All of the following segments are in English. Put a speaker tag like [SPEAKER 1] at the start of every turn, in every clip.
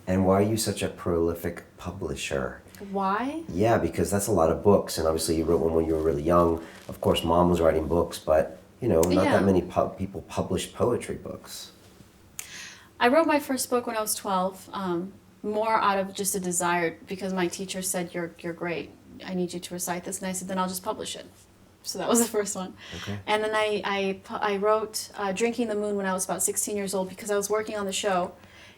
[SPEAKER 1] And why are you such a prolific publisher?
[SPEAKER 2] Why?
[SPEAKER 1] Yeah, because that's a lot of books, and obviously you wrote one when you were really young. Of course, mom was writing books, but not
[SPEAKER 2] Yeah.
[SPEAKER 1] that many people publish poetry books.
[SPEAKER 2] I wrote my first book when I was 12, more out of just a desire because my teacher said, you're great. I need you to recite this. And I said, then I'll just publish it. So that was the first one.
[SPEAKER 1] Okay.
[SPEAKER 2] And then I wrote Drinking the Moon when I was about 16 years old because I was working on the show.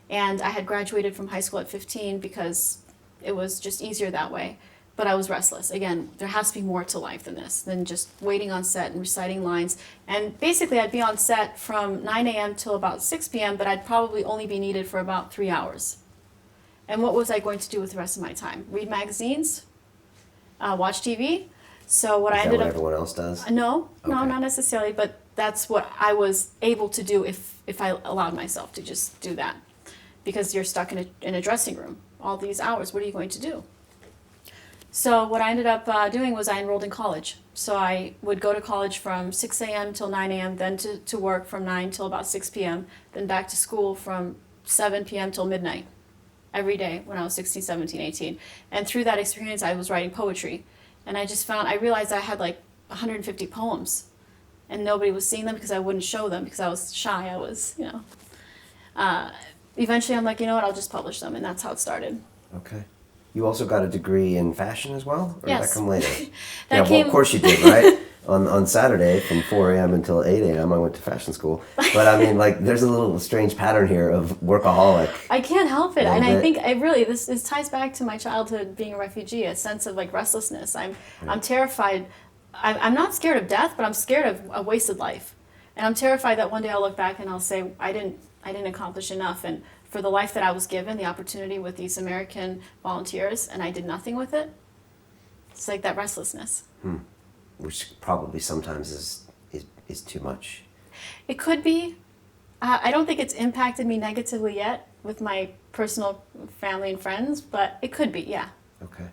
[SPEAKER 2] And I had graduated from high school at 15 because it was just easier that way. But I was restless. Again, there has to be more to life than this, than just waiting on set and reciting lines. And basically, I'd be on set from 9 a.m. till about 6 p.m., but I'd probably only be needed for about 3 hours. And what was I going to do with the rest of my time? Read magazines? Watch TV? So what
[SPEAKER 1] Is
[SPEAKER 2] I
[SPEAKER 1] that
[SPEAKER 2] ended
[SPEAKER 1] what
[SPEAKER 2] up...
[SPEAKER 1] everyone else does?
[SPEAKER 2] No,
[SPEAKER 1] Okay.
[SPEAKER 2] not necessarily, but that's what I was able to do if I allowed myself to just do that. Because you're stuck in a dressing room all these hours. What are you going to do? So what I ended up doing was I enrolled in college. So I would go to college from 6 a.m. till 9 a.m., then to work from 9 till about 6 p.m., then back to school from 7 p.m. till midnight every day when I was 16, 17, 18. And through that experience, I was writing poetry. And I realized I had like 150 poems. And nobody was seeing them because I wouldn't show them because I was shy. I was, eventually I'm like, you know what, I'll just publish them. And that's how it started.
[SPEAKER 1] Okay. You also got a degree in fashion as well? Or
[SPEAKER 2] Yes.
[SPEAKER 1] did that come later?
[SPEAKER 2] That
[SPEAKER 1] Yeah, well,
[SPEAKER 2] came-
[SPEAKER 1] of course you did, right? On Saturday from 4 a.m. until 8 a.m. I went to fashion school. But I mean, like, there's a little strange pattern here of workaholic.
[SPEAKER 2] I can't help it.
[SPEAKER 1] A
[SPEAKER 2] And
[SPEAKER 1] little
[SPEAKER 2] I
[SPEAKER 1] bit.
[SPEAKER 2] think this ties back to my childhood being a refugee, a sense of like restlessness. I'm terrified. I'm not scared of death, but I'm scared of a wasted life. And I'm terrified that one day I'll look back and I'll say, I didn't accomplish enough. And for the life that I was given, the opportunity with these American volunteers, and I did nothing with it, it's like that restlessness.
[SPEAKER 1] Which probably sometimes is too much.
[SPEAKER 2] It could be. I don't think it's impacted me negatively yet with my personal family and friends, but it could be, yeah.
[SPEAKER 1] Okay.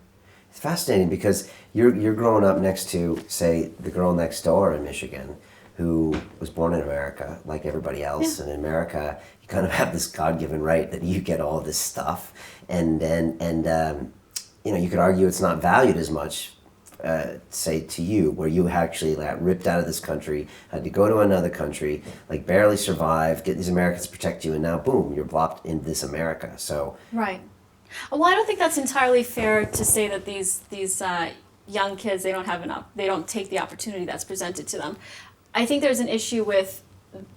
[SPEAKER 1] It's fascinating because you're growing up next to, say, the girl next door in Michigan who was born in America like everybody else.
[SPEAKER 2] Yeah.
[SPEAKER 1] And in America, you kind of have this God-given right that you get all this stuff. And you could argue it's not valued as much, say, to you, where you actually got ripped out of this country, had to go to another country, like barely survive, get these Americans to protect you, and now, boom, you're blocked in this America. So
[SPEAKER 2] Right. Well, I don't think that's entirely fair to say that these young kids, they don't take the opportunity that's presented to them. I think there's an issue with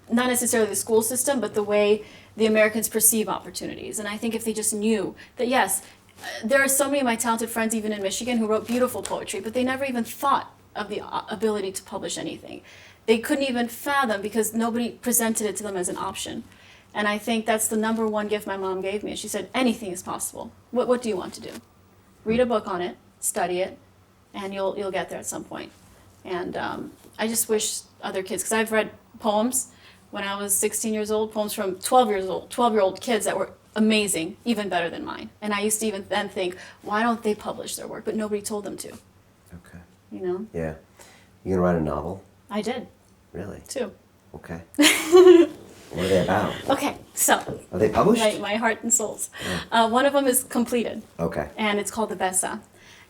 [SPEAKER 2] not necessarily the school system, but the way the Americans perceive opportunities. And I think if they just knew that, yes, there are so many of my talented friends, even in Michigan, who wrote beautiful poetry, but they never even thought of the ability to publish anything. They couldn't even fathom because nobody presented it to them as an option. And I think that's the number one gift my mom gave me. She said, anything is possible. What do you want to do? Read a book on it, study it, and you'll get there at some point. And I just wish other kids, because I've read poems when I was 16 years old, poems from 12-year-old kids that were amazing, even better than mine. And I used to even then think, why don't they publish their work? But nobody told them to,
[SPEAKER 1] okay.
[SPEAKER 2] Yeah.
[SPEAKER 1] You gonna write a novel?
[SPEAKER 2] I did,
[SPEAKER 1] Really?
[SPEAKER 2] too.
[SPEAKER 1] Okay. What are they about?
[SPEAKER 2] Okay, so
[SPEAKER 1] Are they published?
[SPEAKER 2] my heart and souls. One of them is completed.
[SPEAKER 1] Okay.
[SPEAKER 2] And it's called the Besa.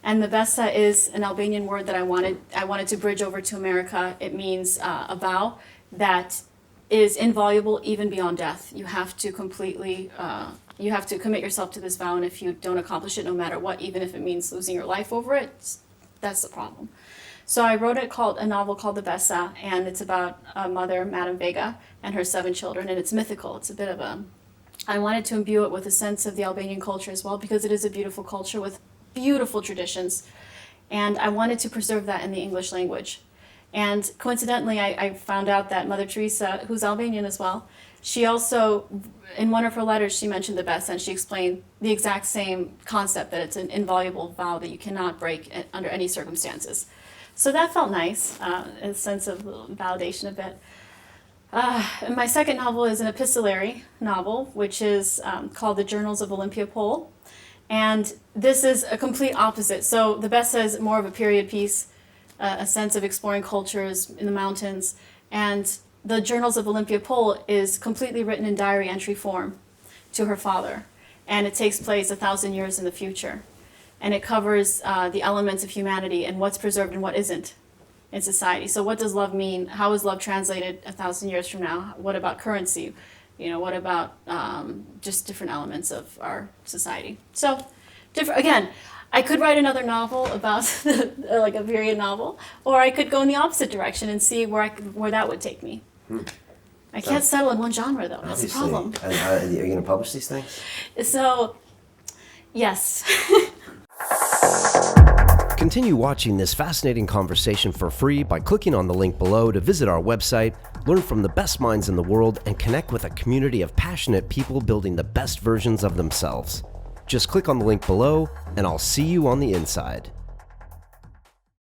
[SPEAKER 2] And the Besa is an Albanian word that I wanted to bridge over to America. It means a vow that is inviolable even beyond death. You have to you have to commit yourself to this vow, and if you don't accomplish it, no matter what, even if it means losing your life over it, that's the problem. So I wrote a novel called The Besa, and it's about a mother, Madame Vega, and her 7 children, and it's mythical. It's a bit of I wanted to imbue it with a sense of the Albanian culture as well, because it is a beautiful culture with beautiful traditions, and I wanted to preserve that in the English language. And coincidentally, I found out that Mother Teresa, who's Albanian as well, she also, in one of her letters, she mentioned the Besa, and she explained the exact same concept, that it's an inviolable vow that you cannot break under any circumstances. So that felt nice, a sense of validation a bit. And my second novel is an epistolary novel, which is called The Journals of Olympia Pole. And this is a complete opposite. So the Besa is more of a period piece, a sense of exploring cultures in the mountains. And the Journals of Olympia Pole is completely written in diary entry form to her father. and it takes place 1,000 years in the future. And it covers the elements of humanity and what's preserved and what isn't in society. So what does love mean? How is love translated 1,000 years from now? What about currency? What about just different elements of our society? So, again, I could write another novel about like a period novel, or I could go in the opposite direction and see where that would take me. I can't settle in one genre, though. That's the problem.
[SPEAKER 1] And are you going to publish these things?
[SPEAKER 2] So, yes.
[SPEAKER 3] Continue watching this fascinating conversation for free by clicking on the link below to visit our website, learn from the best minds in the world, and connect with a community of passionate people building the best versions of themselves. Just click on the link below, and I'll see you on the inside.